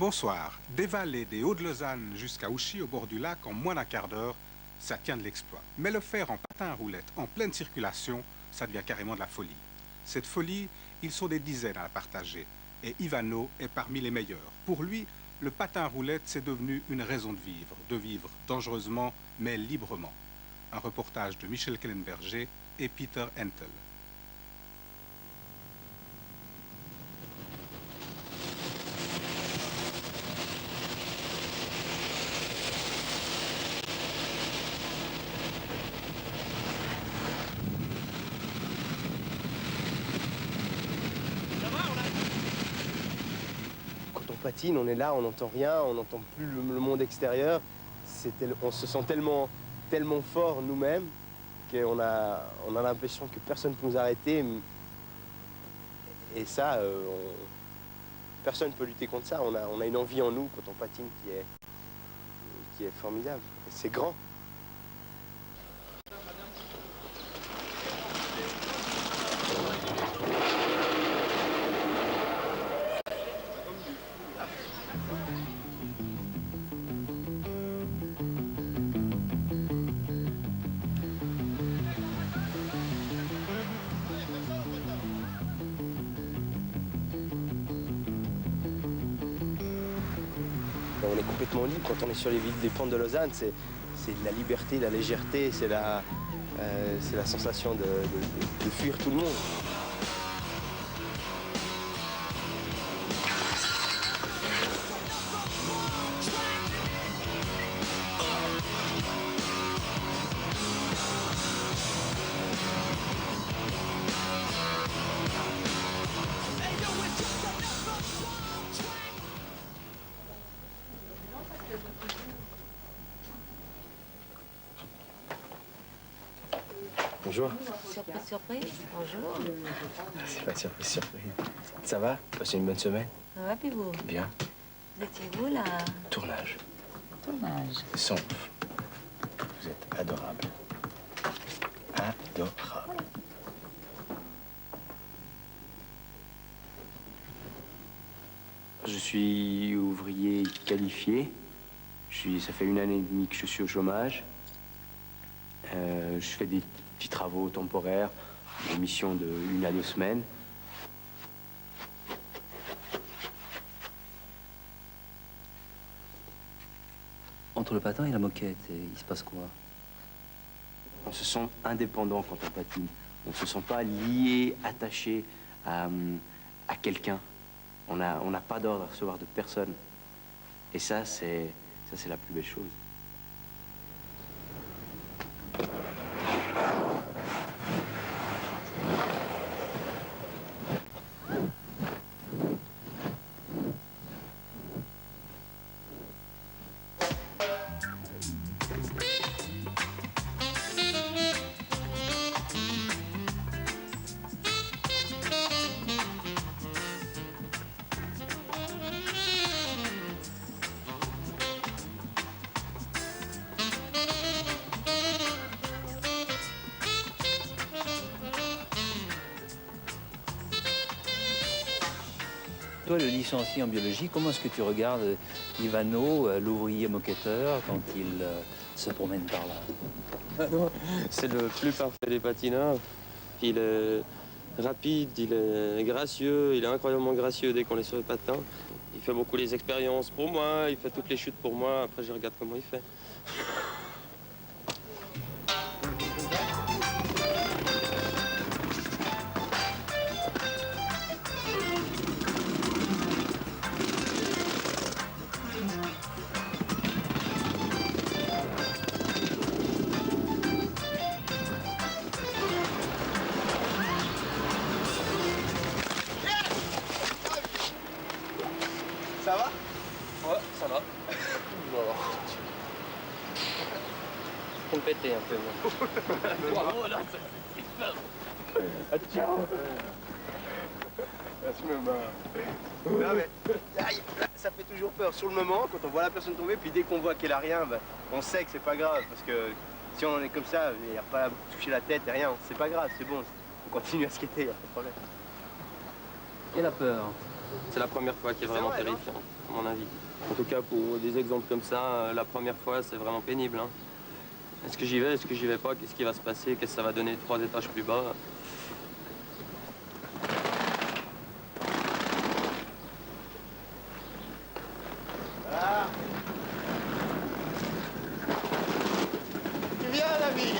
Bonsoir. Dévaler des Hauts-de-Lausanne jusqu'à Ouchy au bord du lac en moins d'un quart d'heure, ça tient de l'exploit. Mais le faire en patin à roulettes, en pleine circulation, ça devient carrément de la folie. Cette folie, ils sont des dizaines à la partager. Et Ivano est parmi les meilleurs. Pour lui, le patin à roulettes, c'est devenu une raison de vivre dangereusement, mais librement. Un reportage de Michel Kellenberger et Peter Hentel. Patine, on est là, on n'entend rien, on n'entend plus le monde extérieur. On se sent tellement fort nous-mêmes qu'on a l'impression que personne ne peut nous arrêter. Et ça, personne ne peut lutter contre ça. On a une envie en nous quand on patine qui est formidable. C'est grand. On est complètement libre quand on est sur les pentes de Lausanne. C'est de la liberté, de la légèreté, c'est la sensation de fuir tout le monde. Bonjour. Surprise, surprise. Bonjour. C'est pas surprise, surprise. Ça va? Passez une bonne semaine? Ça va, puis vous? Bien. Vous étiez où, là? Tournage. Tournage. Sonf. Vous êtes adorable. Adorable. Je suis ouvrier qualifié. Ça fait 1 année et demie que je suis au chômage. Je fais des petits travaux temporaires, des missions de 1 à 2 semaines. Entre le patin et la moquette, il se passe quoi? On se sent indépendant quand on patine. On ne se sent pas lié, attaché à quelqu'un. On n'a pas d'ordre à recevoir de personne. Et ça, c'est la plus belle chose. Toi, le licencié en biologie, comment est-ce que tu regardes Ivano, l'ouvrier moquetteur, quand il se promène par là? C'est le plus parfait des patineurs. Il est rapide, il est gracieux, il est incroyablement gracieux dès qu'on est sur le patin. Il fait beaucoup les expériences pour moi, il fait toutes les chutes pour moi. Après, je regarde comment il fait. Ça va? Ouais, ça va. Pour me péter un peu, moi. Oh là, ah, ciao. Je me marre. Non, mais, ça fait toujours peur sur le moment quand on voit la personne tomber, puis dès qu'on voit qu'elle a rien, ben, on sait que c'est pas grave parce que si on est comme ça, il n'y a pas à toucher la tête et rien, c'est pas grave, c'est bon, on continue à skater, il n'y a pas de problème. Et la peur? C'est la première fois qui est vraiment terrifiante, à mon avis. En tout cas, pour des exemples comme ça, la première fois, c'est vraiment pénible. Hein. Est-ce que j'y vais, est-ce que j'y vais pas? Qu'est-ce qui va se passer? Qu'est-ce que ça va donner 3 étages plus bas? Tu viens, David?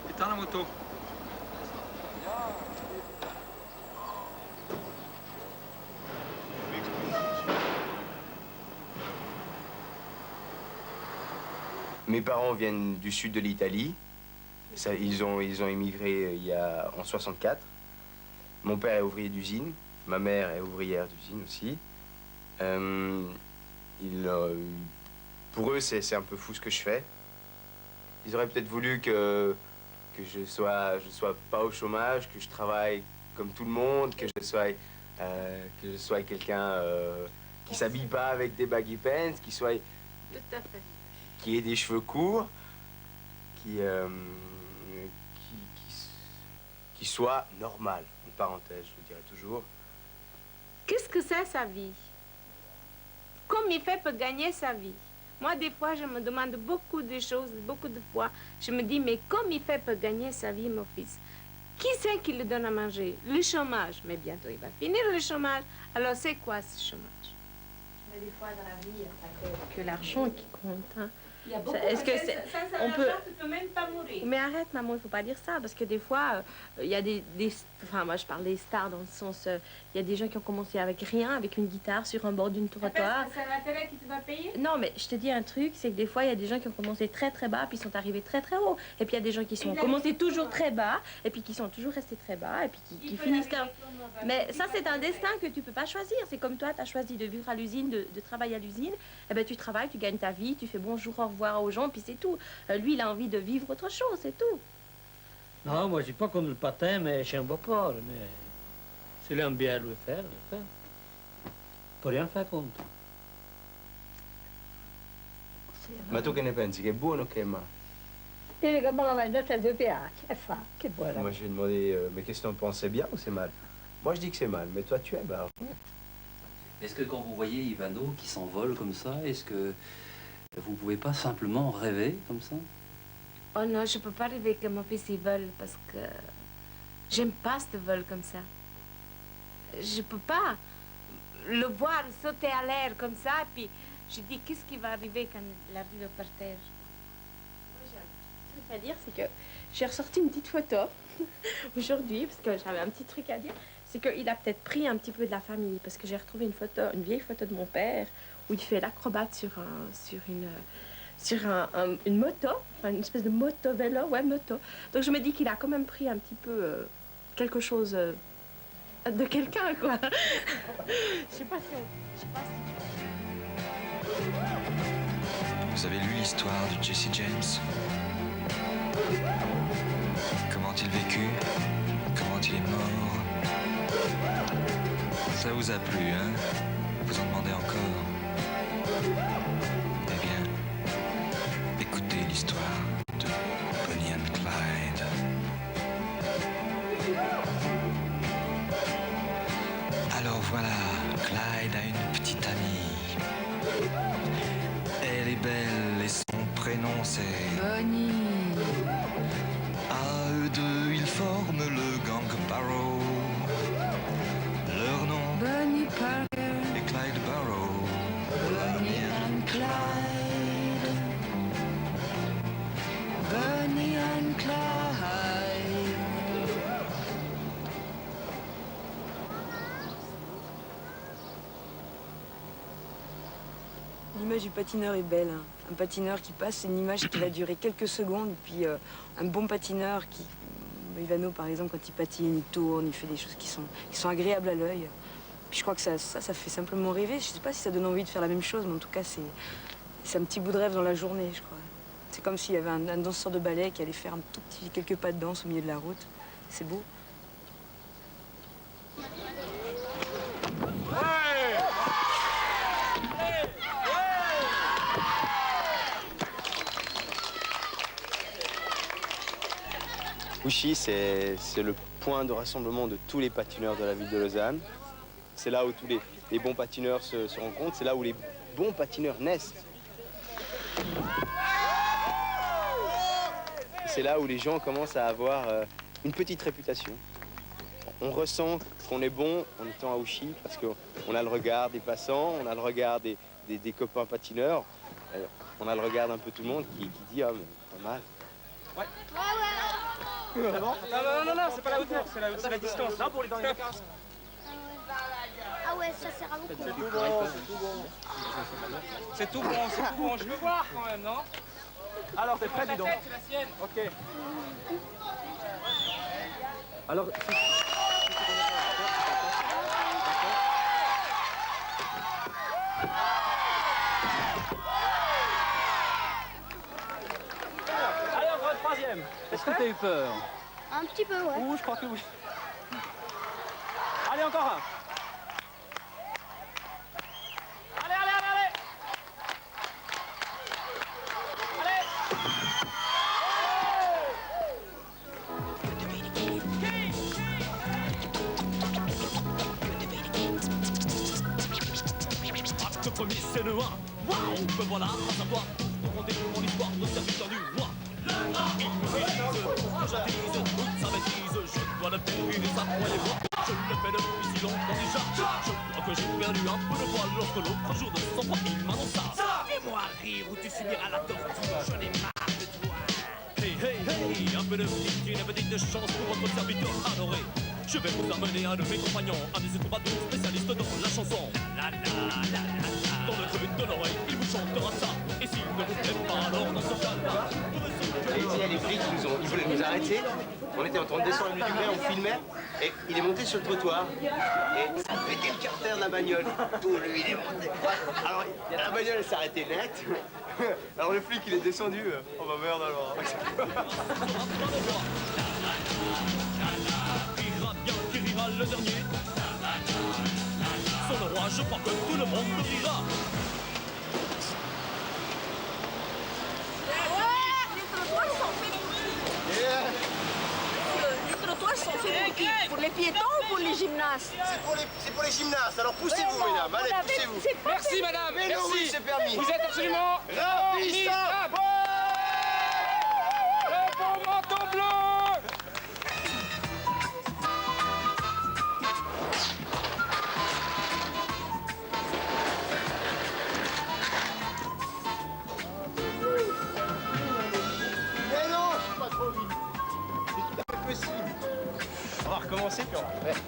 Éteins la moto. Mes parents viennent du sud de l'Italie. Ils ont immigré en 64. Mon père est ouvrier d'usine. Ma mère est ouvrière d'usine aussi. Pour eux, c'est un peu fou ce que je fais. Ils auraient peut-être voulu que je sois pas au chômage, que je travaille comme tout le monde, que je sois quelqu'un qui s'habille pas avec des baggy pants, Tout à fait. qui ait des cheveux courts, qui soit normal, en parenthèse, je le dirais toujours. Qu'est-ce que c'est sa vie? Comment il fait pour gagner sa vie? Moi, des fois, je me demande beaucoup de choses, beaucoup de fois. Je me dis, mais comment il fait pour gagner sa vie, mon fils? Qui c'est qui lui donne à manger? Le chômage. Mais bientôt, il va finir le chômage. Alors, c'est quoi ce chômage? Mais des fois, dans la vie, il n'y a pas que l'argent qui compte. Hein. Il y a beaucoup. Est-ce que on peut... Tu peux même pas mourir. Mais arrête, maman, il ne faut pas dire ça, parce que des fois, il y a enfin, moi, je parle des stars dans le sens... Il y a des gens qui ont commencé avec rien, avec une guitare sur un bord d'une trottoir. C'est la télé qui te va payer? Non, mais je te dis un truc, c'est que des fois, il y a des gens qui ont commencé très très bas, puis sont arrivés très très haut. Et puis il y a des gens qui sont commencé toujours très bas, et puis qui sont toujours restés très bas, et puis qui finissent là. Mais ça, c'est un destin que tu peux pas choisir. C'est comme toi, tu as choisi de vivre à l'usine, de travailler à l'usine. Eh ben, tu travailles, tu gagnes ta vie, tu fais bonjour, au revoir aux gens, puis c'est tout. Lui, il a envie de vivre autre chose, c'est tout. Non, moi, je suis pas comme le patin, mais je n'aime pas. Mais s'il aime bien le faire, le fait. Peut rien faire contre. Ma tu che ne pensi? Che è buono o che è male? Dire che me la vendetta ti piace, e fa, che buona. Moi, j'ai demandé, mais qu'est-ce que t'en penses? C'est bien ou c'est mal? Moi, je dis que c'est mal, mais toi, tu aimes, alors. Est-ce que quand vous voyez Ivano qui s'envole comme ça, est-ce que vous pouvez pas simplement rêver comme ça? Oh non, je peux pas rêver que mon fils y vole parce que j'aime pas ce vol comme ça. Je peux pas le voir sauter à l'air comme ça, puis je dis qu'est-ce qui va arriver quand il arrive par terre. Ce que je veux dire, c'est que j'ai ressorti une petite photo aujourd'hui, parce que j'avais un petit truc à dire. C'est qu'il a peut-être pris un petit peu de la famille, parce que j'ai retrouvé une photo, une vieille photo de mon père, où il fait l'acrobate sur une moto, enfin, une espèce de moto-vélo, ouais, moto. Donc je me dis qu'il a quand même pris un petit peu quelque chose de quelqu'un, quoi. Je sais pas si Vous avez lu l'histoire de Jesse James? Comment il vécut? Comment il est mort? Ça vous a plu, hein? Vous en demandez encore? Eh bien, écoutez l'histoire de Bonnie and Clyde. Alors voilà, Clyde a une petite amie. Elle est belle et son prénom c'est... Bonnie. À eux deux, ils forment le gang Barrow. Leur nom Bonnie Parker. est Clyde Barrow. Clyde. Bonnie and Clyde. L'image du patineur est belle. Hein. Un patineur qui passe, c'est une image qui va durer quelques secondes. Et puis un bon patineur qui... Ivano, par exemple, quand il patine, il tourne, il fait des choses qui sont agréables à l'œil. Puis je crois que ça fait simplement rêver. Je sais pas si ça donne envie de faire la même chose, mais en tout cas, c'est un petit bout de rêve dans la journée, je crois. C'est comme s'il y avait un danseur de ballet qui allait faire quelques pas de danse au milieu de la route. C'est beau. Ouchy, c'est le point de rassemblement de tous les patineurs de la ville de Lausanne. C'est là où tous les bons patineurs se rencontrent, c'est là où les bons patineurs naissent. C'est là où les gens commencent à avoir une petite réputation. On ressent qu'on est bon en étant à Ouchy parce qu'on a le regard des passants, on a le regard des copains patineurs, on a le regard d'un peu tout le monde qui dit « Ah, mais pas mal ». Ouais. Non, c'est pas la hauteur, c'est la distance. Non, pour les derniers. Ah ouais, ça sert à beaucoup. C'est tout bon, c'est tout bon. Je veux voir quand même, non? Alors, t'es prêt, dis donc? C'est la sienne. Ok. Alors, allez, on va au troisième. Est-ce que tu as eu peur? Un petit peu, ouais. Ouh, je crois que oui. Allez, encore un. Allez. Acte premier, c'est le 1. Waouh, me voilà, à savoir, rendez-vous mon histoire de serviteur du roi. Il me frise, que j'attise, toute sa bêtise, je dois le périr, ça croyez-moi. Je le fais depuis si longtemps déjà. Je crois que j'ai perdu un peu de poil lorsque l'autre jour de sang-froid il m'annonça. Fais-moi rire ou tu subiras la torture, j'en ai marre de toi. Hey, un peu de petite, une petite chance pour votre serviteur adoré. Je vais vous amener un de mes compagnons, un de ces troubadours spécialistes dans la chanson. Dans le creux de l'oreille, il vous chantera ça. Et s'il ne vous plaît pas, alors dans ce cas-là... Les flics, ils voulaient nous arrêter. On était en train de descendre le Dugré, on filmait. Et il est monté sur le trottoir. Et ça fait le carter de la bagnole. Tout lui, il est monté. Alors, la bagnole, elle s'est arrêtée net. Alors le flic, il est descendu. Oh bah merde alors. Qui rira le dernier. Son roi, je crois que tout le monde le rira. Les trottoirs sont faits pour les piétons ou pour les gymnastes? C'est pour les gymnastes, alors poussez-vous mesdames, allez poussez-vous. Merci madame, mais merci. non, oui, c'est permis. Vous êtes absolument ravissable. Le beau manteau bleu. Mais non, je suis pas trop vite. C'est tout à fait possible. On va recommencer puis on va faire.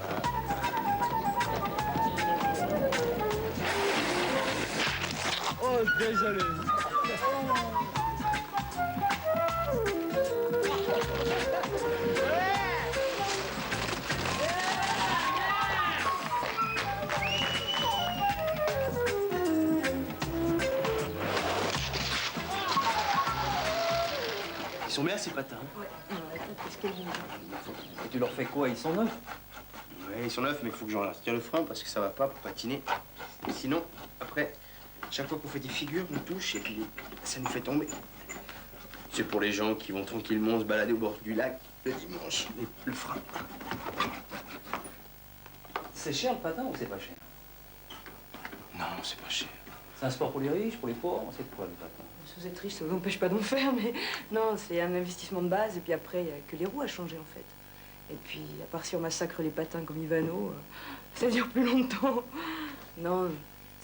Oh, désolé. Ils sont bien ces patins. Ouais, qu'est-ce qu'elle dit? Et tu leur fais quoi? Ils sont neufs? Ouais, ils sont neufs, mais il faut que j'en retire le frein parce que ça va pas pour patiner. Et sinon, après, chaque fois qu'on fait des figures, on touche et puis ça nous fait tomber. C'est pour les gens qui vont tranquillement se balader au bord du lac le dimanche, le frein. C'est cher le patin ou c'est pas cher? Non, c'est pas cher. C'est un sport pour les riches, pour les pauvres? C'est quoi le patin? Si vous êtes riche, ça vous empêche pas d'en faire, mais non, c'est un investissement de base. Et puis après, il n'y a que les roues à changer en fait. Et puis, à part si on massacre les patins comme Ivano, ça dure plus longtemps. Non,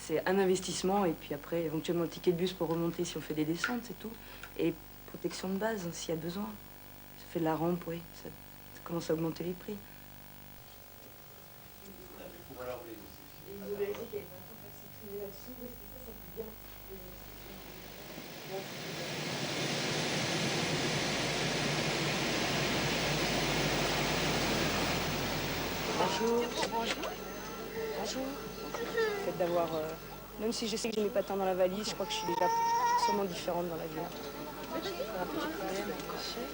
C'est un investissement et puis après, éventuellement, le ticket de bus pour remonter si on fait des descentes, c'est tout. Et protection de base, hein, s'il y a besoin. Ça fait de la rampe, oui. Ça commence à augmenter les prix. Bonjour. Bonjour. Bonjour. Le fait d'avoir, même si je sais que j'ai mes patins dans la valise, je crois que je suis déjà sûrement différente dans la vie. Un petit problème avec le chef.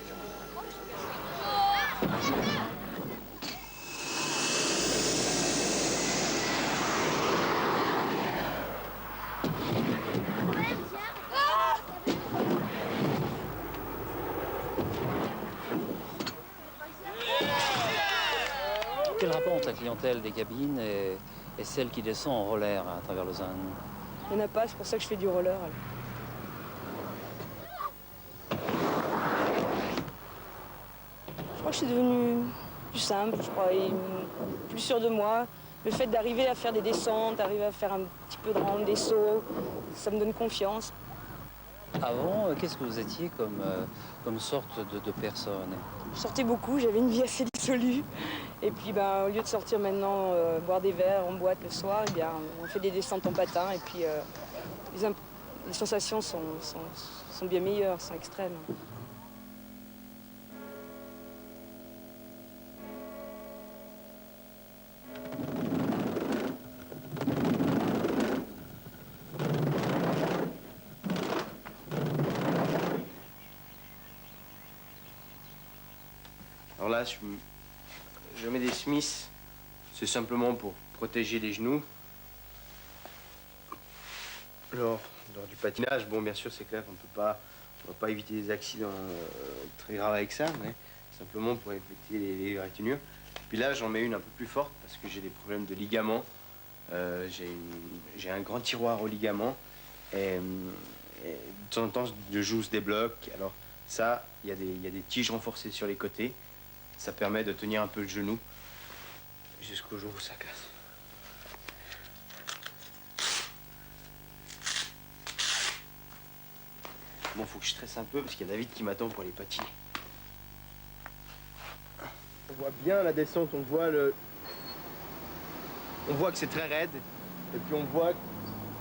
Quel rapport entre la clientèle des cabines et celle qui descend en roller à travers Lausanne? Il n'y en a pas, c'est pour ça que je fais du roller. Je crois que je suis devenue plus simple, je crois, et plus sûre de moi. Le fait d'arriver à faire des descentes, d'arriver à faire un petit peu de rampe, des sauts, ça me donne confiance. Avant, qu'est-ce que vous étiez comme sorte de personne? Je sortais beaucoup, j'avais une vie assez dissolue. Et puis, au lieu de sortir maintenant boire des verres en boîte le soir, eh bien, on fait des descentes en patin. Et puis, les sensations sont bien meilleures, sont extrêmes. Alors là, je mets des Smiths, c'est simplement pour protéger les genoux. Lors du patinage, bon, bien sûr, c'est clair qu'on ne va pas éviter des accidents très graves avec ça, mais simplement pour éviter les égratignures. Puis là, j'en mets une un peu plus forte parce que j'ai des problèmes de ligaments. J'ai un grand tiroir au ligament et de temps en temps, je joue des blocs. Alors ça, il y a des tiges renforcées sur les côtés. Ça permet de tenir un peu le genou jusqu'au jour où ça casse. Bon, faut que je stresse un peu parce qu'il y a David qui m'attend pour les patiner. On voit bien la descente, on voit que c'est très raide et puis on voit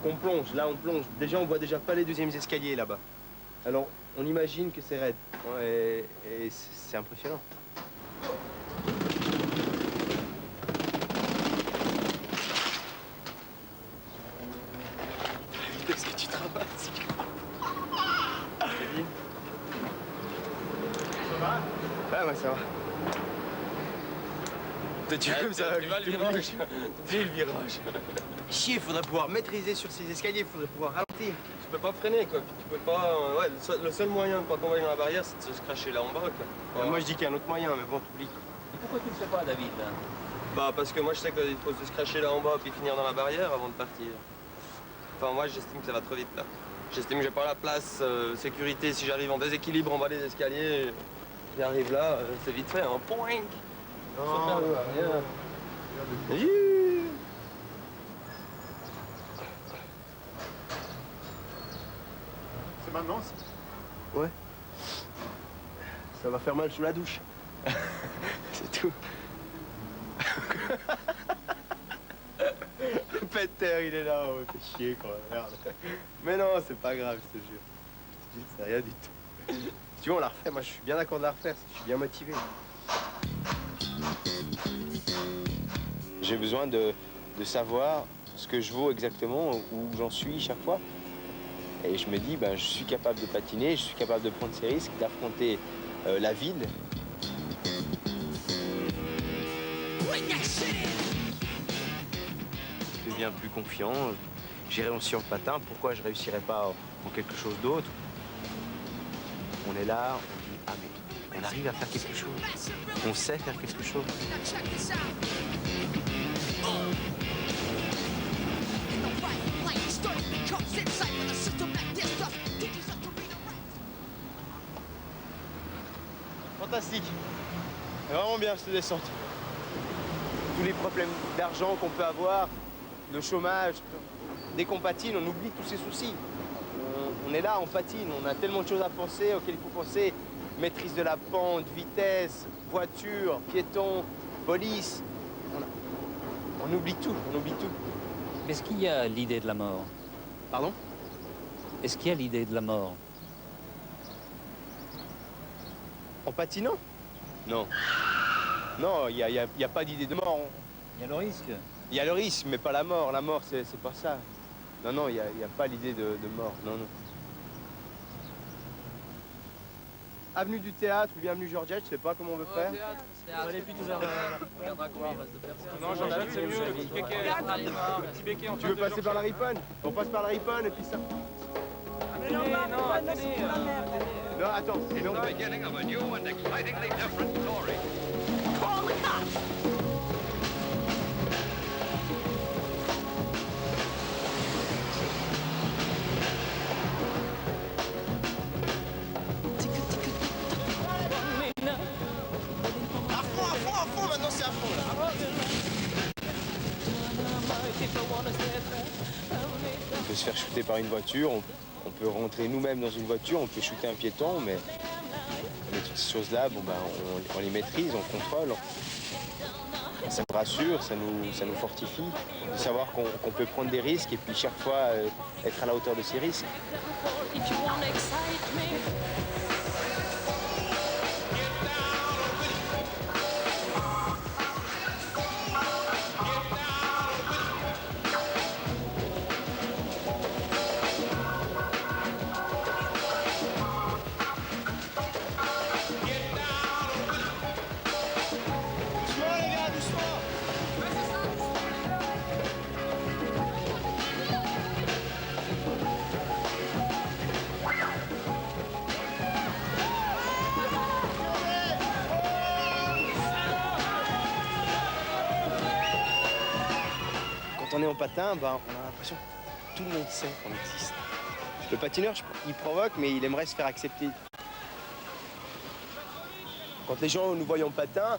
qu'on plonge. Là, on plonge. Déjà, on voit déjà pas les deuxièmes escaliers là-bas. Alors, on imagine que c'est raide et c'est impressionnant. Qu'est-ce que tu travailles? Kevin? Ça va? Ouais, moi ça va. Toi, tu veux, ça va le virage. Tu le virage. Chier, faudrait pouvoir maîtriser sur ces escaliers, faudrait pouvoir ralentir. Tu peux pas freiner, quoi. Puis tu peux pas. Ouais, le seul moyen de pas tomber dans la barrière, c'est de se cracher là en bas, quoi. Moi, je dis qu'il y a un autre moyen, mais bon, t'oublies. Pourquoi tu ne le sais pas, David? Bah, parce que moi, je sais qu'il faut se cracher là en bas puis finir dans la barrière avant de partir. Enfin, moi, j'estime que ça va trop vite, là. J'estime que j'ai pas la place, sécurité, si j'arrive en déséquilibre en bas des escaliers, j'arrive là, c'est vite fait, un point. Non, rien. C'est maintenant, ça? Ouais. Ça va faire mal sous la douche. C'est tout. Peter, il est là, oh, fait chier quoi, merde. Mais non, c'est pas grave, je te jure. Je te dis, c'est rien du tout. Tu vois, on la refait, moi je suis bien d'accord de la refaire, je suis bien motivé. J'ai besoin de savoir ce que je vaux exactement, où j'en suis chaque fois. Et je me dis, ben, je suis capable de patiner, je suis capable de prendre ces risques, d'affronter la ville. Je deviens plus confiant, j'irai aussi en patin, pourquoi je ne réussirais pas en quelque chose d'autre? On est là, on dit, ah mais on arrive à faire quelque chose, on sait faire quelque chose. Fantastique, vraiment bien cette descente. Tous les problèmes d'argent qu'on peut avoir, de chômage, dès qu'on patine, on oublie tous ses soucis. On est là, on patine, on a tellement de choses à penser, auxquelles il faut penser. Maîtrise de la pente, vitesse, voiture, piéton, police. On oublie tout, on oublie tout. Est-ce qu'il y a l'idée de la mort? Pardon? Est-ce qu'il y a l'idée de la mort? En patinant? Non. Non, il n'y a pas d'idée de mort. Il y a le risque. Il y a le risque, mais pas la mort. La mort, c'est pas ça. Non, non, il n'y a pas l'idée de mort. Non, non. Avenue du Théâtre ou bien avenue Georgette, je sais pas comment on veut faire. Allez, puis tout à l'heure. On regardera combien il reste de personnes. Non, Georgette, c'est mieux, le petit béquet. Le petit béquet en Tu veux passer par la Riponne? On passe par la Riponne et puis ça. Non, attendez. Non, attends. It's the beginning of a new and excitingly different story. Call the cops! À fond, maintenant c'est à fond là. On peut se faire shooter par une voiture, on peut rentrer nous-mêmes dans une voiture, on peut shooter un piéton, mais toutes ces choses-là, bon, ben, on les maîtrise, on contrôle. Ça nous rassure, ça nous fortifie de savoir qu'on peut prendre des risques et puis chaque fois être à la hauteur de ces risques. Quand on est en patin, ben, on a l'impression que tout le monde sait qu'on existe. Le patineur, il provoque, mais il aimerait se faire accepter. Quand les gens nous voient en patin,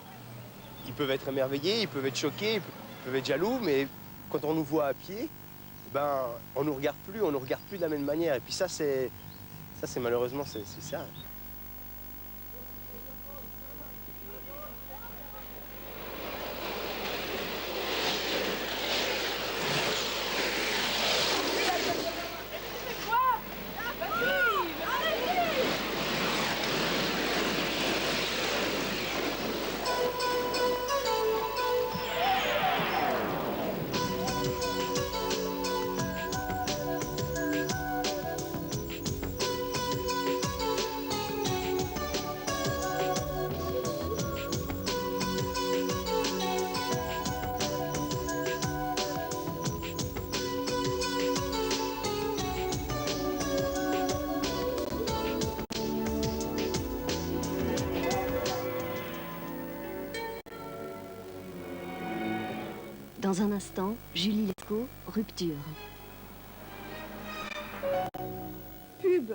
ils peuvent être émerveillés, ils peuvent être choqués, ils peuvent être jaloux, mais quand on nous voit à pied, ben, on nous regarde plus de la même manière. Et puis ça, c'est malheureusement, c'est ça. Dans un instant, Julie Lescaut, Rupture. Pub.